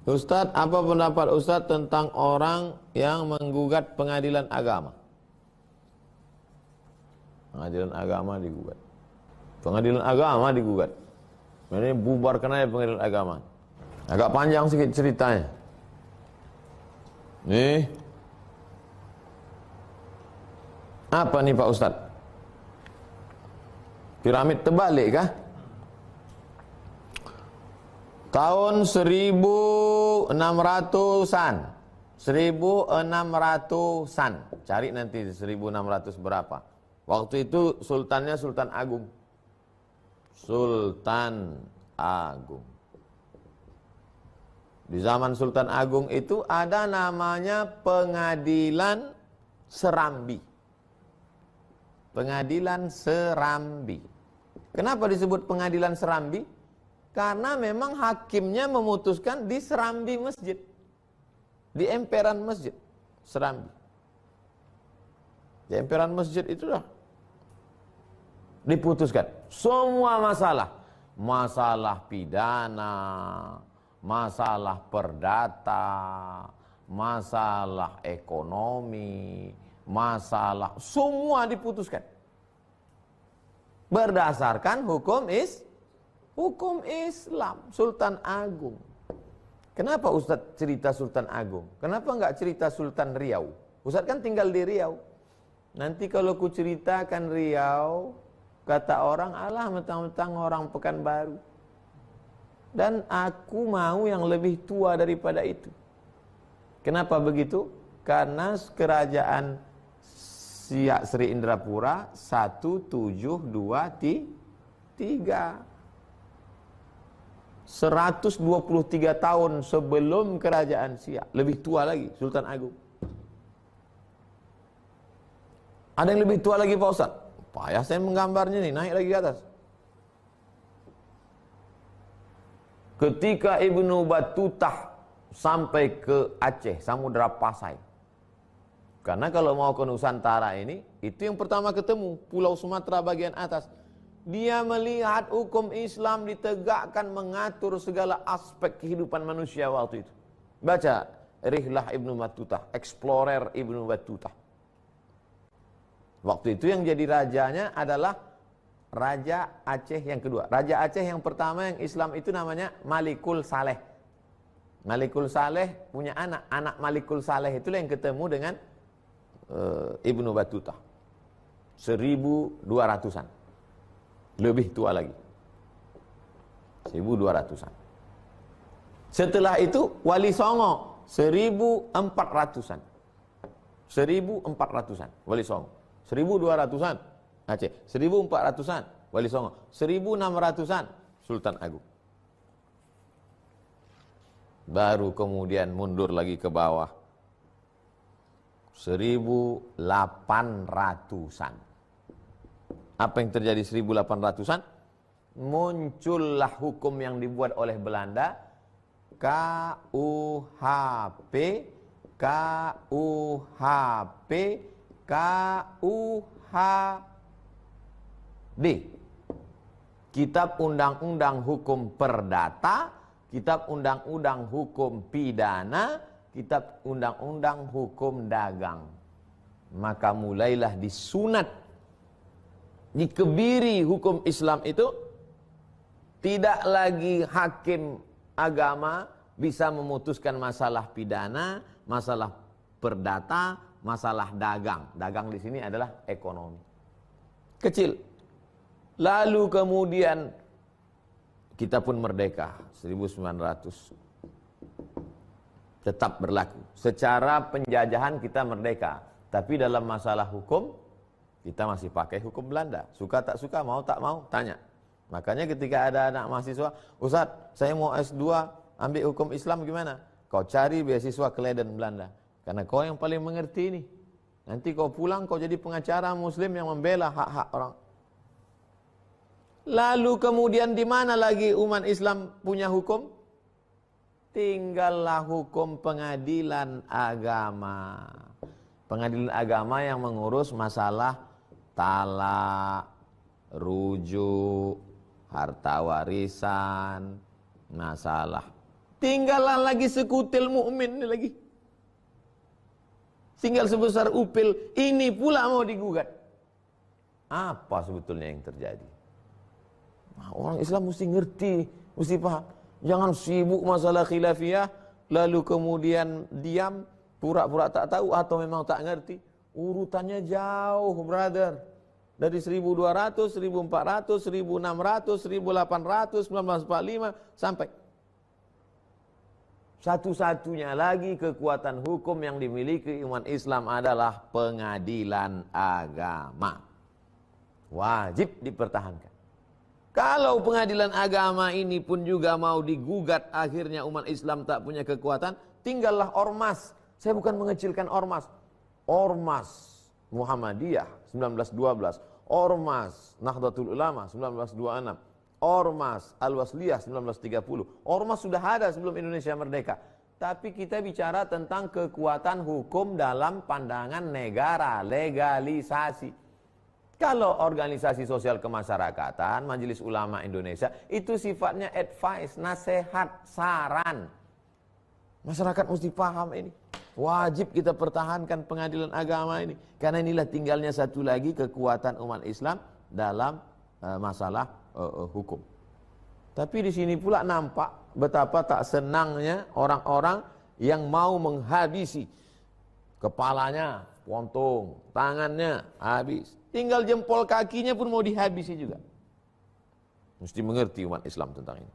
Ustadz, apa pendapat Ustadz tentang orang yang menggugat pengadilan agama? Pengadilan agama digugat. Pengadilan agama digugat. Ini bubarkan aja pengadilan agama. Agak panjang sedikit ceritanya. Nih. Apa nih Pak Ustadz? Piramid terbalik kah? Tahun 1600-an. 1600-an. Cari nanti 1600 berapa. Waktu itu sultannya Sultan Agung. Sultan Agung. Di zaman Sultan Agung itu ada namanya Pengadilan Serambi. Pengadilan Serambi. Kenapa disebut Pengadilan Serambi? Karena memang hakimnya memutuskan di serambi masjid. Di emperan masjid. Serambi. Di emperan masjid itulah diputuskan. Semua masalah. Masalah pidana, masalah perdata, masalah ekonomi, masalah, semua diputuskan. Berdasarkan hukum Islam, Sultan Agung. Kenapa Ustadz cerita Sultan Agung? Kenapa enggak cerita Sultan Riau? Ustadz kan tinggal di Riau. Nanti kalau ku ceritakan Riau, kata orang, alah mentang-mentang orang Pekanbaru. Dan aku mau yang lebih tua daripada itu. Kenapa begitu? Karena kerajaan Siak Sri Indrapura 1723. 123 tahun sebelum kerajaan Siak, lebih tua lagi Sultan Agung. Ada yang lebih tua lagi Pak Ustaz? Payah saya menggambarnya nih, naik lagi ke atas. Ketika Ibnu Battutah sampai ke Aceh, Samudra Pasai. Karena kalau mau ke Nusantara ini, itu yang pertama ketemu, Pulau Sumatera bagian atas. Dia melihat hukum Islam ditegakkan mengatur segala aspek kehidupan manusia waktu itu. Baca Rihlah Ibnu Battutah, Explorer Ibnu Battutah. Waktu itu yang jadi rajanya adalah Raja Aceh yang kedua. Raja Aceh yang pertama yang Islam itu namanya Malikul Saleh. Malikul Saleh punya anak. Anak Malikul Saleh itulah yang ketemu dengan Ibnu Battutah. 1200-an. Lebih tua lagi. 1200-an. Setelah itu Wali Songo 1400-an. 1400-an Wali Songo. 1200-an Aceh. 1400-an Wali Songo. 1600-an Sultan Agung. Baru kemudian mundur lagi ke bawah. 1800-an. Apa yang terjadi 1800-an? Muncullah hukum yang dibuat oleh Belanda, KUHP, KUHP, KUHD. Kitab Undang-Undang Hukum Perdata, Kitab Undang-Undang Hukum Pidana, Kitab Undang-Undang Hukum Dagang. Maka mulailah disunat, dikebiri hukum Islam itu. Tidak lagi hakim agama bisa memutuskan masalah pidana, masalah perdata, masalah dagang. Dagang di sini adalah ekonomi. Kecil. Lalu kemudian kita pun merdeka 1900. Tetap berlaku. Secara penjajahan kita merdeka, tapi dalam masalah hukum kita masih pakai hukum Belanda. Suka tak suka, mau tak mau, tanya. Makanya ketika ada anak mahasiswa, Ustadz, saya mau S2, ambil hukum Islam gimana? Kau cari beasiswa ke Leiden Belanda. Karena kau yang paling mengerti ini. Nanti kau pulang, kau jadi pengacara muslim yang membela hak-hak orang. Lalu kemudian di mana lagi umat Islam punya hukum? Tinggallah hukum pengadilan agama. Pengadilan agama yang mengurus masalah talak, rujuk, harta warisan, masalah Tinggallah lagi sekutil mukmin ini lagi. Tinggal sebesar upil, ini pula mau digugat. Apa sebetulnya yang terjadi? Nah, orang Islam mesti ngerti, mesti paham. Jangan sibuk masalah khilafiyah, lalu kemudian diam, pura-pura tak tahu atau memang tak ngerti. Urutannya jauh, brother. Dari 1200, 1400, 1600, 1800, 1945 sampai satu-satunya lagi kekuatan hukum yang dimiliki umat Islam adalah pengadilan agama. Wajib dipertahankan. Kalau pengadilan agama ini pun juga mau digugat, akhirnya umat Islam tak punya kekuatan, tinggallah ormas. Saya bukan mengecilkan ormas. Ormas Muhammadiyah 1912, Ormas Nahdlatul Ulama 1926, Ormas Al-Wasliyah 1930. Ormas sudah ada sebelum Indonesia merdeka. Tapi kita bicara tentang kekuatan hukum dalam pandangan negara, legalisasi. Kalau organisasi sosial kemasyarakatan, Majelis Ulama Indonesia, itu sifatnya advice, nasihat, saran. Masyarakat mesti paham ini. Wajib kita pertahankan pengadilan agama ini. Karena inilah tinggalnya satu lagi kekuatan umat Islam dalam masalah hukum. Tapi di sini pula nampak betapa tak senangnya orang-orang yang mau menghabisi kepalanya, potong, tangannya habis, tinggal jempol kakinya pun mau dihabisi juga. Mesti mengerti umat Islam tentang ini.